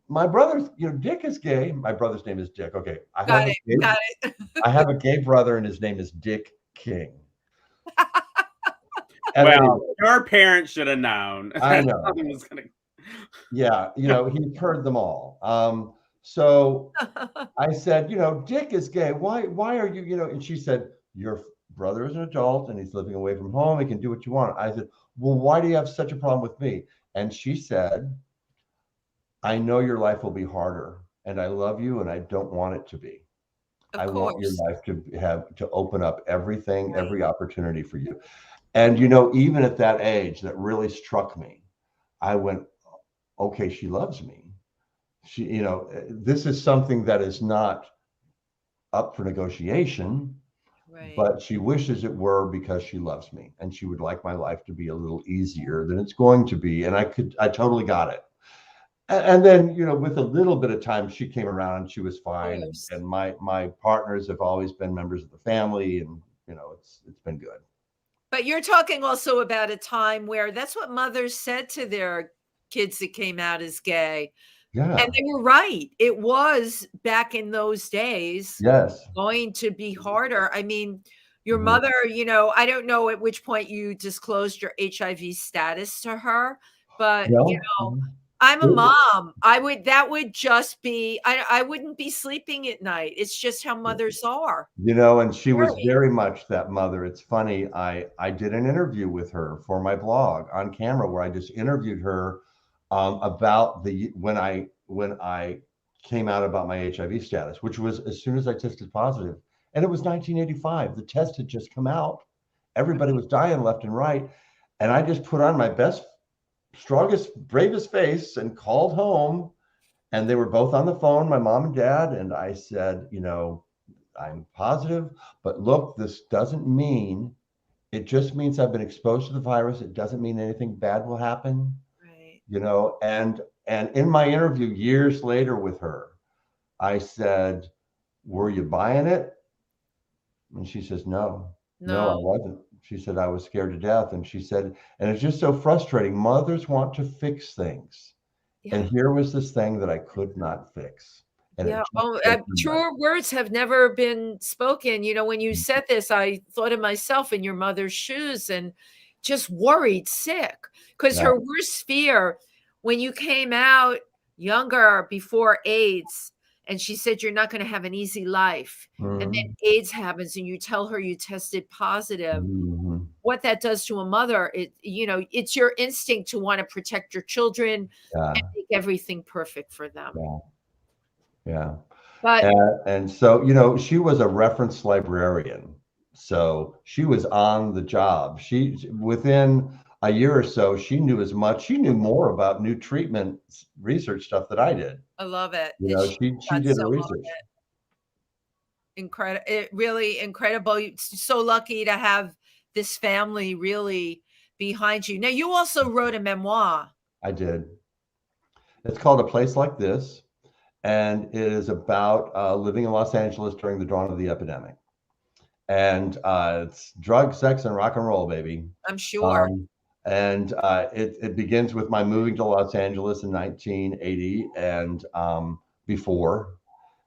My brother's, Dick is gay. My brother's name is Dick. Okay. Got it. I have a gay brother, and his name is Dick King. Well, your parents should have known. I know. Yeah, he heard them all. So I said, Dick is gay. Why are you, and she said, your brother is an adult and he's living away from home. He can do what you want. I said, well, why do you have such a problem with me? And she said, I know your life will be harder, and I love you, and I don't want it to be. I want your life to open up everything, every opportunity for you. And, even at that age, that really struck me. I went, okay, she loves me. She, this is something that is not up for negotiation, but she wishes it were, because she loves me and she would like my life to be a little easier than it's going to be. And I totally got it. And then, with a little bit of time, she came around and she was fine. And my partners have always been members of the family, and, it's been good. But you're talking also about a time where that's what mothers said to their kids that came out as gay. Yeah. And they were right. It was back in those days. Yes. Going to be harder. I mean, your mother, I don't know at which point you disclosed your HIV status to her, but I'm a mom. That would just be, I wouldn't be sleeping at night. It's just how mothers are. And she was Really? very much that mother. It's funny. I did an interview with her for my blog on camera where I just interviewed her about when I came out about my HIV status, which was as soon as I tested positive. And it was 1985. The test had just come out. Everybody was dying left and right. And I just put on my best, strongest, bravest face and called home. And they were both on the phone, my mom and dad. And I said, I'm positive, but look, this doesn't mean, it just means I've been exposed to the virus. It doesn't mean anything bad will happen. Right. And in my interview years later with her, I said, were you buying it? And she says, no, I wasn't. She said, I was scared to death. And she said, and it's just so frustrating. Mothers want to fix things. Yeah. And here was this thing that I could not fix. And yeah. Truer words have never been spoken. When you said this, I thought of myself in your mother's shoes and just worried sick, because her worst fear when you came out younger before AIDS, and she said, you're not going to have an easy life. Mm-hmm. And then AIDS happens and you tell her you tested positive. Mm-hmm. What that does to a mother, it's your instinct to want to protect your children and make everything perfect for them. Yeah. But and so, she was a reference librarian. So she was on the job. Within a year or so, she knew more about new treatment research stuff that I did. I love it. She did the research. Incredible. Really incredible. So lucky to have this family really behind you. Now, you also wrote a memoir. I did. It's called A Place Like This. And it is about living in Los Angeles during the dawn of the epidemic. And it's drugs, sex, and rock and roll, baby. I'm sure. And it begins with my moving to Los Angeles in 1980 and before,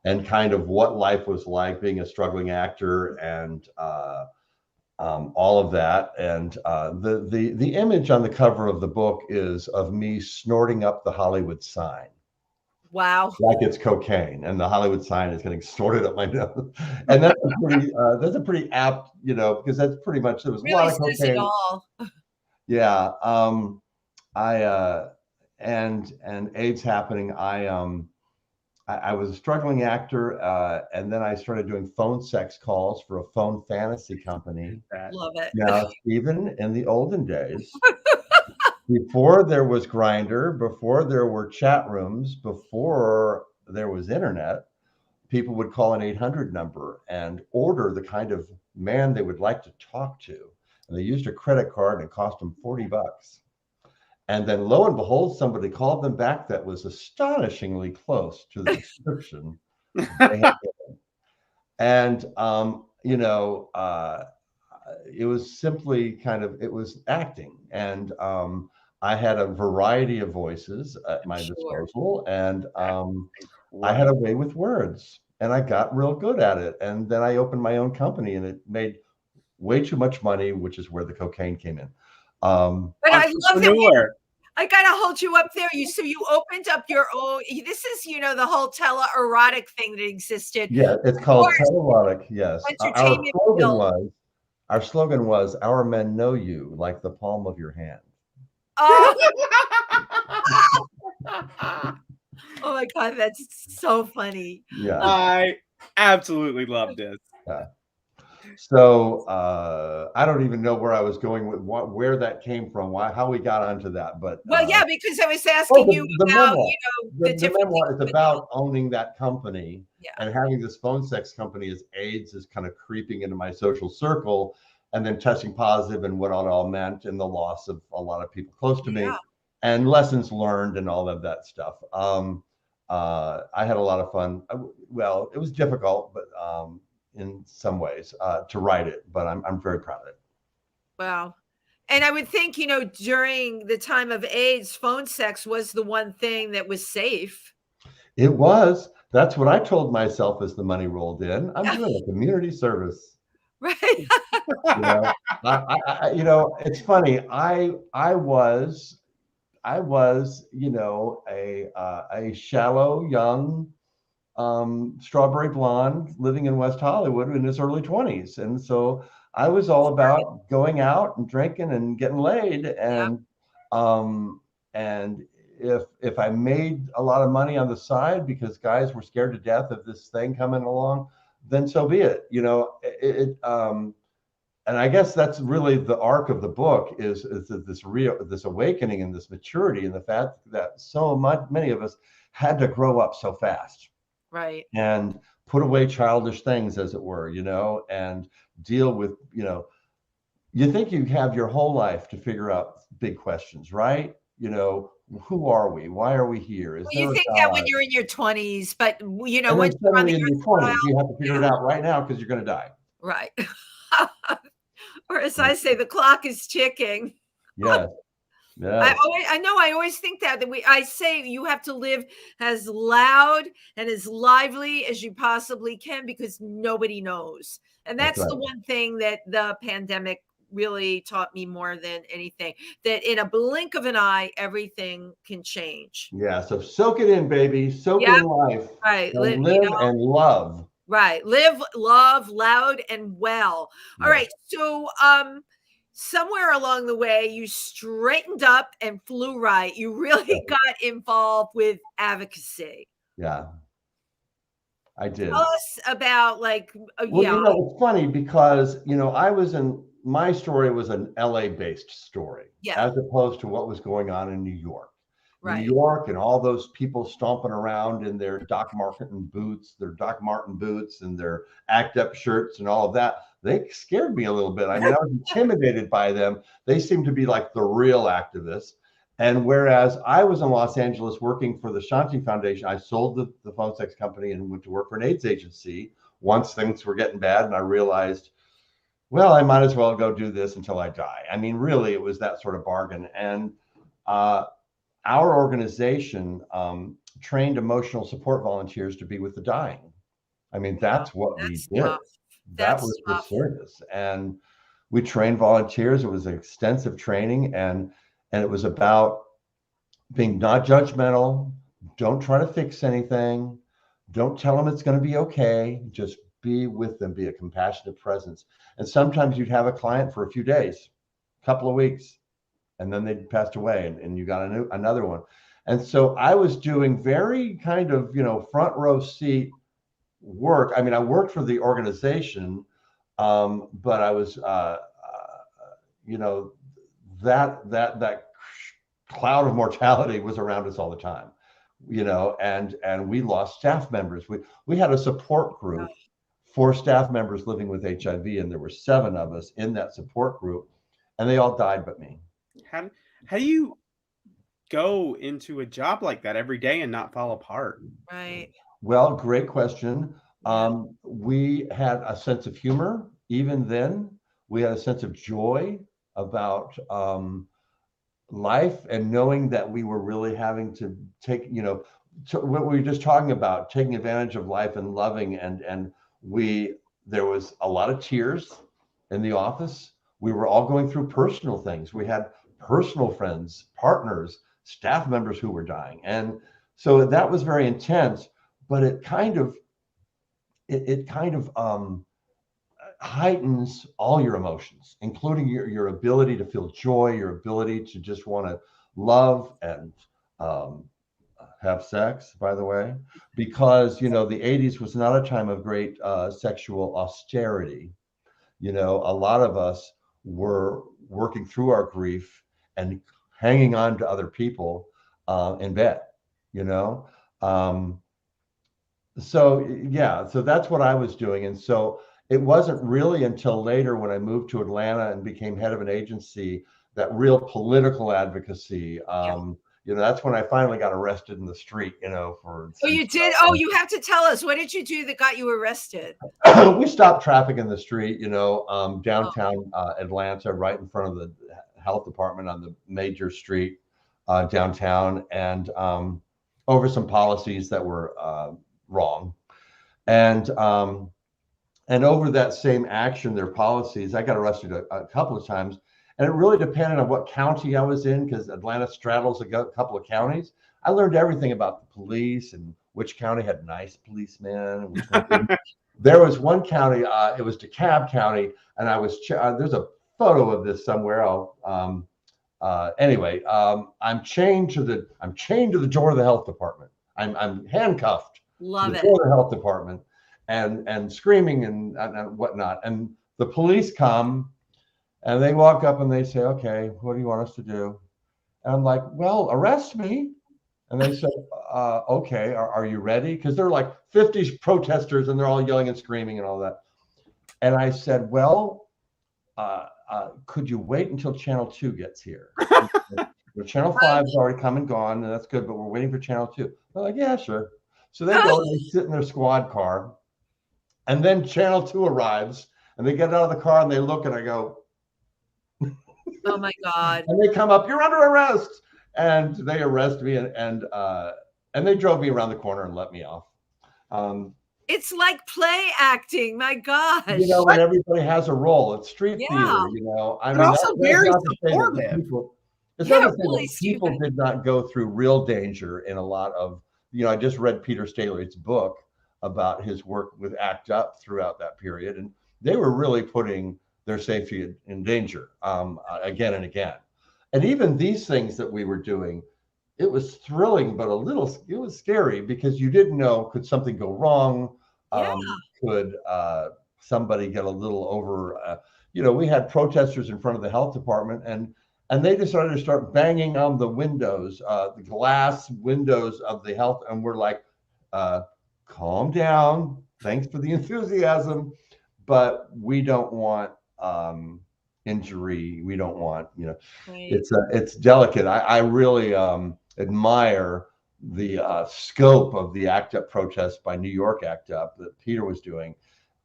and kind of what life was like being a struggling actor and all of that. And the image on the cover of the book is of me snorting up the Hollywood sign. Wow. Like it's cocaine, and the Hollywood sign is getting snorted up my nose. And that's a pretty apt, because that's pretty much, there was really a lot of cocaine. It all. Yeah. And AIDS happening. I was a struggling actor, and then I started doing phone sex calls for a phone fantasy company. Love it. Yeah, Steven, in the olden days. Before there was Grindr, before there were chat rooms, before there was internet, people would call an 800 number and order the kind of man they would like to talk to. And they used a credit card and it cost them $40. And then lo and behold, somebody called them back that was astonishingly close to the description. And, it was simply it was acting. And I had a variety of voices at my disposal, and I had a way with words, and I got real good at it. And then I opened my own company, and it made way too much money, which is where the cocaine came in. But I love that. I gotta hold you up there. So you opened up your own. This is, the whole tele-erotic thing that existed. Yeah, it's called tele-erotic. Yes, our slogan was, "Our men know you like the palm of your hand." Oh. Oh my God, that's so funny. Yeah, I absolutely loved it. Yeah. So I don't even know where I was going with where that came from, how we got onto that. But yeah, because I was asking you about the memoir is about owning that company and having this phone sex company as AIDS is kind of creeping into my social circle, and then testing positive and what it all meant, and the loss of a lot of people close to me, and lessons learned and all of that stuff. I had a lot of fun. Well, it was difficult, but in some ways to write it, but I'm very proud of it. Wow. And I would think, during the time of AIDS, phone sex was the one thing that was safe. It was. That's what I told myself as the money rolled in. I'm doing a community service. Right. It's funny. I was was, you know, a shallow young strawberry blonde living in West Hollywood in his early 20s. And so I was all about going out and drinking and getting laid. Um, and if I made a lot of money on the side because guys were scared to death of this thing coming along, then so be it. You know, and I guess that's really the arc of the book is this awakening and this maturity, and the fact that many of us had to grow up so fast, right, and put away childish things, as it were, you know, and deal with, you know, you think you have your whole life to figure out big questions, right? You know, who are we? Why are we here? Is there you a think that God? when you're in your 20s, but you know, And when then you're on suddenly the in your earth 20s, you have to trial, figure it out right now because you're going to die. right. Or as I say, the clock is ticking. Yes. Yes. I always think that I say you have to live as loud and as lively as you possibly can because nobody knows. And that's the one thing that the pandemic really taught me more than anything, that in a blink of an eye, everything can change. Yeah. So soak it in, baby. Soak in life. Right. And live and love. Right. Live, love, loud, and well. Yeah. All right. So, somewhere along the way, you straightened up and flew right. You really got involved with advocacy. Yeah, I did. Tell us about Well, you know, it's funny because, you know, my story was an LA-based story, as opposed to what was going on in New York. New York and all those people stomping around in their Doc Martin boots and their act up shirts and all of that. They scared me a little bit. I mean, I was intimidated by them. They seemed to be like the real activists. And whereas I was in Los Angeles working for the Shanti Foundation, I sold the phone sex company and went to work for an AIDS agency once things were getting bad. And I realized, well, I might as well go do this until I die. I mean, really, it was that sort of bargain. And our organization trained emotional support volunteers to be with the dying. I mean, that's what we did. That was the service. And we trained volunteers. It was an extensive training. And it was about being not judgmental. Don't try to fix anything. Don't tell them it's going to be okay. Just be with them. Be a compassionate presence. And sometimes you'd have a client for a few days, a couple of weeks, and then they'd passed away, and you got another one. And so I was doing very kind of, you know, front row seat work. I mean, I worked for the organization, but I was, you know, that cloud of mortality was around us all the time, you know, and we lost staff members. We had a support group for staff members living with HIV, and there were 7 of us in that support group, and they all died but me. How do you go into a job like that every day and not fall apart? Right. Well, great question. We had a sense of humor. Even then, we had a sense of joy about life, and knowing that we were really having to take, you know, what we were just talking about, taking advantage of life and loving. And there was a lot of tears in the office. We were all going through personal things. We had personal friends, partners, staff members who were dying. And so that was very intense, but it kind of heightens all your emotions, including your ability to feel joy, your ability to just want to love and have sex, by the way, because, you know, the 80s was not a time of great sexual austerity. You know, a lot of us were working through our grief and hanging on to other people in bed, you know. So that's what I was doing. And so it wasn't really until later when I moved to Atlanta and became head of an agency, that real political advocacy, you know, that's when I finally got arrested in the street, you know, for. Oh, you did? Oh, you have to tell us. What did you do that got you arrested? We stopped traffic in the street, you know, downtown Atlanta, right in front of the health department on the major street downtown, and over some policies that were wrong. And over that same action, their policies, I got arrested a couple of times. And it really depended on what county I was in, because Atlanta straddles a couple of counties. I learned everything about the police and which county had nice policemen and which one didn't. There was one county, it was DeKalb County, and I was there's a photo of this somewhere. Anyway, I'm chained to the door of the health department. I'm handcuffed Love to the it. door of the health department, and screaming and whatnot. And the police come, and they walk up and they say, "Okay, what do you want us to do?" And I'm like, "Well, arrest me." And they said, "Okay, are you ready?" Because they're like 50 protesters, and they're all yelling and screaming and all that. And I said, "Well, could you wait until Channel 2 gets here? Channel 5 has already come and gone, and that's good, but we're waiting for Channel 2. They're like, "Yeah, sure." So they go and they sit in their squad car, and then Channel 2 arrives, and they get out of the car and they look, and I go, Oh my God. and they come up, "You're under arrest." And they arrest me, and they drove me around the corner and let me off. It's like play acting. My gosh. You know, and everybody has a role. It's street theater, you know. I mean, also very supportive. People did not go through real danger in a lot of, you know, I just read Peter Staley's book about his work with ACT UP throughout that period, and they were really putting their safety in danger again and again. And even these things that we were doing, it was thrilling, but it was scary, because you didn't know, could something go wrong? Could somebody get a little over, you know, we had protesters in front of the health department, and they decided to start banging on the windows, the glass windows of the health. And we're like, calm down. Thanks for the enthusiasm, but we don't want injury. We don't want, you know, it's delicate. I really admire the scope of the ACT UP protest by New York ACT UP that Peter was doing,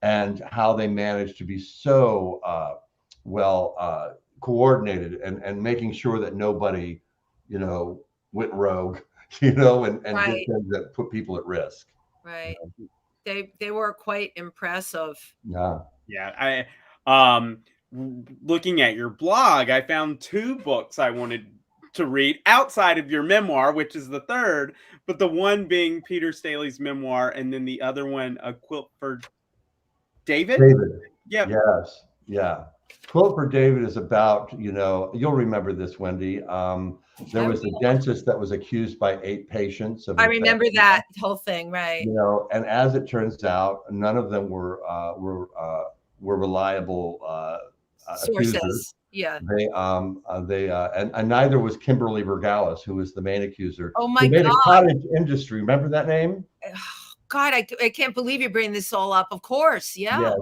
and how they managed to be so well coordinated, and making sure that nobody, you know, went rogue, you know, and did things that put people at risk. Right. You know? They were quite impressive. Yeah. I looking at your blog, I found 2 books I wanted to read outside of your memoir, which is the third, but the one being Peter Staley's memoir, and then the other one, A Quilt for David. Yeah. Yes. Yeah. Quilt for David is about, you know, you'll remember this, Wendy. There was a dentist that was accused by 8 patients of. I remember that whole thing, right? You know, and as it turns out, none of them were reliable sources. Accusers. Yeah. And neither was Kimberly Bergalis, who was the main accuser. Oh my God. Made a cottage industry. Remember that name? God, I can't believe you're bringing this all up. Of course, yeah.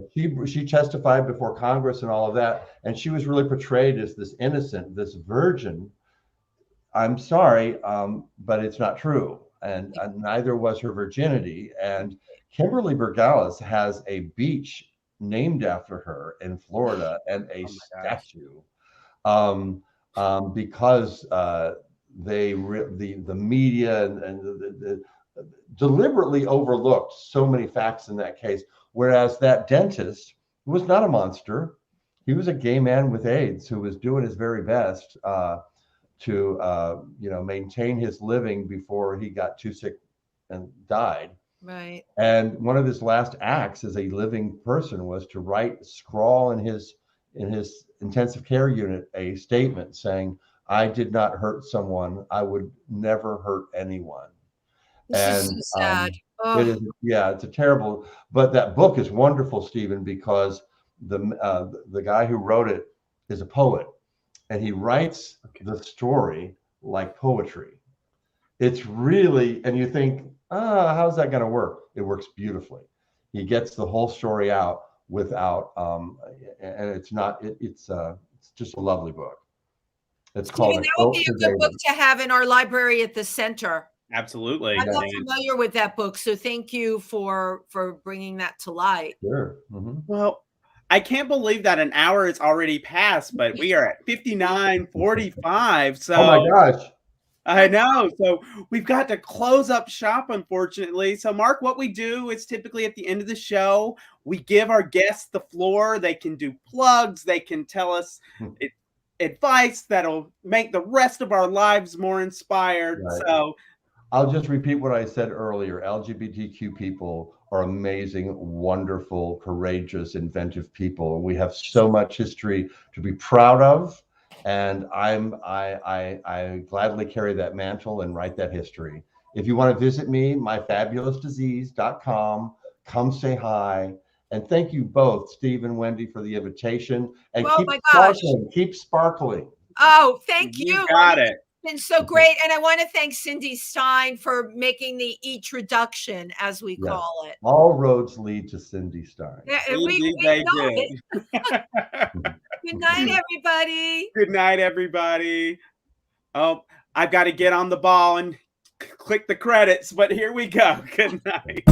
She testified before Congress and all of that, and she was really portrayed as this innocent, this virgin. I'm sorry, but it's not true, and neither was her virginity. And Kimberly Bergalis has a beach named after her in Florida, and a statue, because the media and the deliberately overlooked so many facts in that case. Whereas that dentist was not a monster. He was a gay man with AIDS who was doing his very best to you know, maintain his living before he got too sick and died. Right. And one of his last acts as a living person was to scrawl in his intensive care unit a statement saying, "I did not hurt someone. I would never hurt anyone." This is so sad. It is, it's a terrible. But that book is wonderful, Steven, because the guy who wrote it is a poet, and he writes the story like poetry. It's really, and you think, how's that going to work? It works beautifully. He gets the whole story out without, and it's not. It's just a lovely book. It's called. That would be a good book to have in our library at the center. Absolutely. I'm not familiar with that book, so thank you for bringing that to light. Sure. Mm-hmm. Well, I can't believe that an hour is already passed, but we are at 59:45. So, oh my gosh. I know. So we've got to close up shop, unfortunately. So, Mark, what we do is typically at the end of the show, we give our guests the floor. They can do plugs. They can tell us advice that'll make the rest of our lives more inspired. Right. So I'll just repeat what I said earlier. LGBTQ people are amazing, wonderful, courageous, inventive people. We have so much history to be proud of, and I gladly carry that mantle and write that history. If you want to visit me, myfabulousdisease.com, come say hi. And thank you both, Steve and Wendy, for the invitation. And Oh keep my gosh. sparkling, keep sparkling. Oh, thank you. you got it. Been so great. And I want to thank Cindy Stein for making the introduction, as we call it. All roads lead to Cindy Stein. Yeah, Indeed, we they know did. it. Good night, everybody. Good night, everybody. Oh, I've got to get on the ball and click the credits, but here we go. Good night.